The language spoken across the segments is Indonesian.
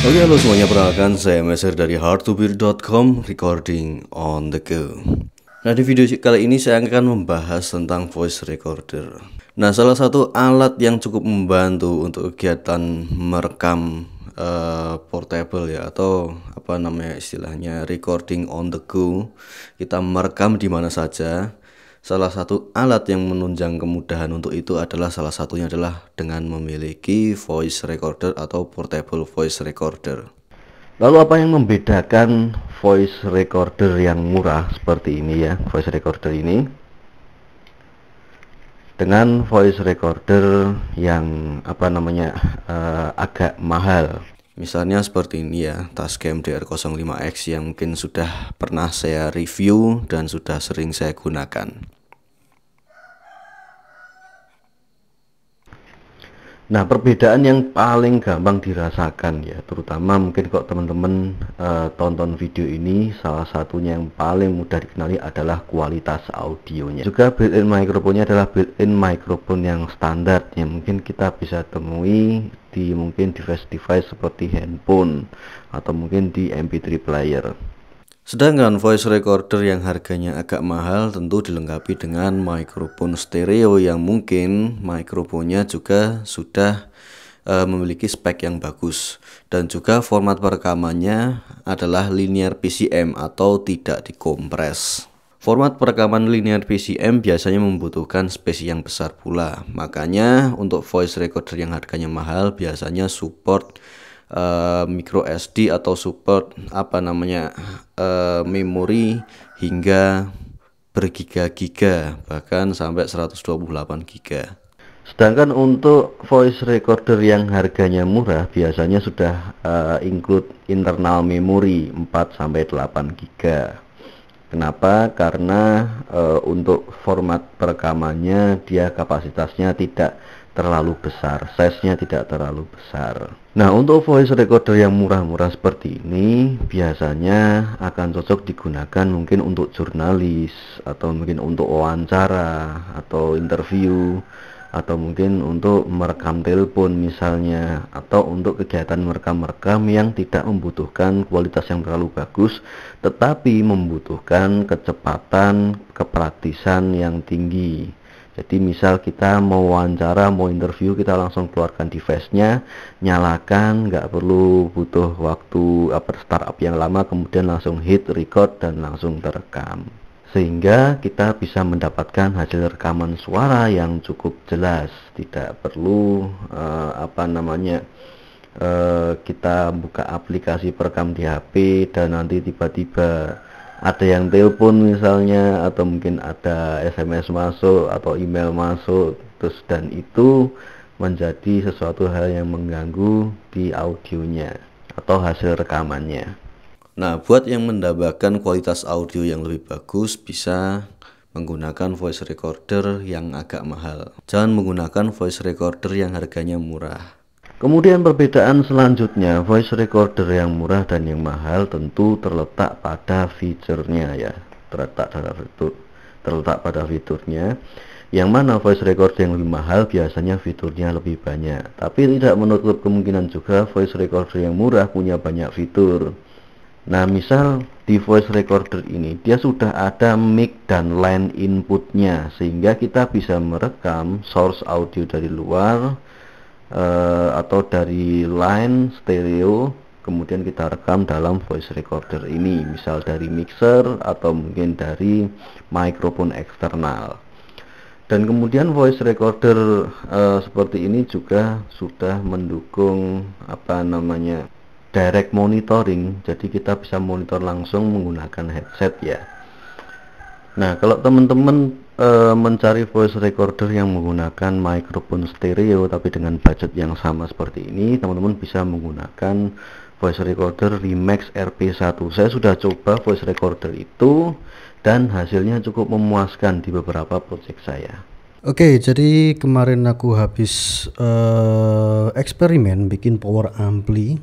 Oke, halo semuanya, perkenalkan saya Meser dari hardtobeat.com, recording on the go. Nah, di video kali ini saya akan membahas tentang voice recorder. Nah, salah satu alat yang cukup membantu untuk kegiatan merekam portable ya, atau apa namanya istilahnya recording on the go. Kita merekam di mana saja. Salah satu alat yang menunjang kemudahan untuk itu adalah salah satunya adalah dengan memiliki voice recorder atau portable voice recorder. Lalu apa yang membedakan voice recorder yang murah seperti ini ya, voice recorder ini, dengan voice recorder yang agak mahal? Misalnya seperti ini ya, Tascam DR05X yang mungkin sudah pernah saya review dan sudah sering saya gunakan. Nah, perbedaan yang paling gampang dirasakan ya, terutama mungkin kalau teman-teman tonton video ini, salah satunya yang paling mudah dikenali adalah kualitas audionya. Juga built-in microphone-nya adalah built-in microphone yang standar yang mungkin kita bisa temui di device-device seperti handphone atau mungkin di MP3 player. Sedangkan voice recorder yang harganya agak mahal tentu dilengkapi dengan mikrofon stereo yang mungkin mikrofonnya juga sudah memiliki spek yang bagus, dan juga format perekamannya adalah linear PCM atau tidak dikompres. Format perekaman linear PCM biasanya membutuhkan space yang besar pula, makanya untuk voice recorder yang harganya mahal biasanya support micro SD atau support memori hingga bergiga-giga, bahkan sampai 128 giga. Sedangkan untuk voice recorder yang harganya murah biasanya sudah include internal memori 4 sampai 8 giga. Kenapa? Karena untuk format perekamannya dia kapasitasnya tidak terlalu besar, size-nya tidak terlalu besar. Nah, untuk voice recorder yang murah-murah seperti ini biasanya akan cocok digunakan mungkin untuk jurnalis, atau mungkin untuk wawancara atau interview, atau mungkin untuk merekam telepon misalnya, atau untuk kegiatan merekam-merekam yang tidak membutuhkan kualitas yang terlalu bagus tetapi membutuhkan kecepatan, kepraktisan yang tinggi. Jadi misal kita mau wawancara, mau interview, kita langsung keluarkan device-nya, nyalakan, nggak perlu butuh waktu startup yang lama, kemudian langsung hit record dan langsung terekam. Sehingga kita bisa mendapatkan hasil rekaman suara yang cukup jelas, tidak perlu kita buka aplikasi perekam di HP dan nanti tiba-tiba ada yang telepon misalnya, atau mungkin ada SMS masuk atau email masuk dan itu menjadi sesuatu hal yang mengganggu di audionya atau hasil rekamannya. Nah, buat yang mendapatkan kualitas audio yang lebih bagus bisa menggunakan voice recorder yang agak mahal. Jangan menggunakan voice recorder yang harganya murah. Kemudian perbedaan selanjutnya, voice recorder yang murah dan yang mahal tentu terletak pada fiturnya ya. Terletak pada fiturnya. Yang mana voice recorder yang lebih mahal biasanya fiturnya lebih banyak. Tapi tidak menutup kemungkinan juga voice recorder yang murah punya banyak fitur. Nah, misal di voice recorder ini dia sudah ada mic dan line inputnya, sehingga kita bisa merekam source audio dari luar atau dari line stereo, kemudian kita rekam dalam voice recorder ini, misal dari mixer atau mungkin dari mikrofon eksternal. Dan kemudian voice recorder seperti ini juga sudah mendukung direct monitoring, jadi kita bisa monitor langsung menggunakan headset ya. Nah, kalau teman-teman mencari voice recorder yang menggunakan mikrofon stereo tapi dengan budget yang sama seperti ini, teman-teman bisa menggunakan voice recorder Remax RP1. Saya sudah coba voice recorder itu dan hasilnya cukup memuaskan di beberapa project saya. Oke, jadi kemarin aku habis eksperimen bikin power ampli.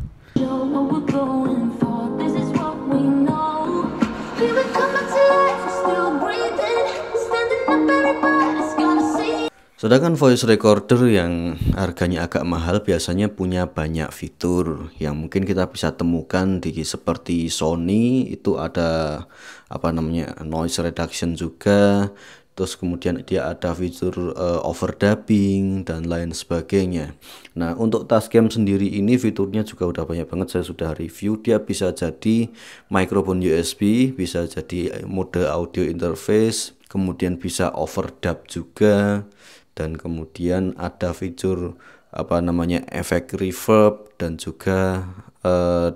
Sedangkan voice recorder yang harganya agak mahal biasanya punya banyak fitur yang mungkin kita bisa temukan di seperti Sony itu ada noise reduction juga. Terus kemudian dia ada fitur overdubbing dan lain sebagainya. Nah, untuk Tascam sendiri ini fiturnya juga udah banyak banget, saya sudah review. Dia bisa jadi mikrofon USB, bisa jadi mode audio interface, kemudian bisa overdub juga, dan kemudian ada fitur efek reverb dan juga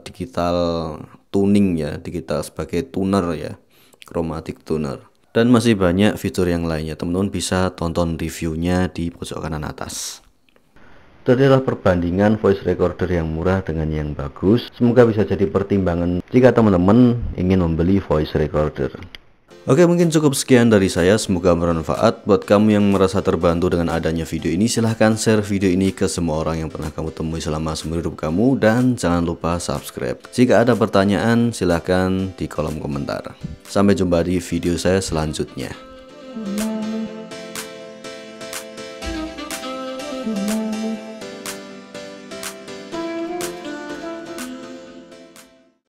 digital tuning ya, digital sebagai tuner ya, chromatic tuner. Dan masih banyak fitur yang lainnya, teman-teman bisa tonton reviewnya di pojok kanan atas. Itu adalah perbandingan voice recorder yang murah dengan yang bagus. Semoga bisa jadi pertimbangan jika teman-teman ingin membeli voice recorder. Oke, mungkin cukup sekian dari saya, semoga bermanfaat. Buat kamu yang merasa terbantu dengan adanya video ini, silahkan share video ini ke semua orang yang pernah kamu temui selama seumur hidup kamu. Dan jangan lupa subscribe. Jika ada pertanyaan, silahkan di kolom komentar. Sampai jumpa di video saya selanjutnya.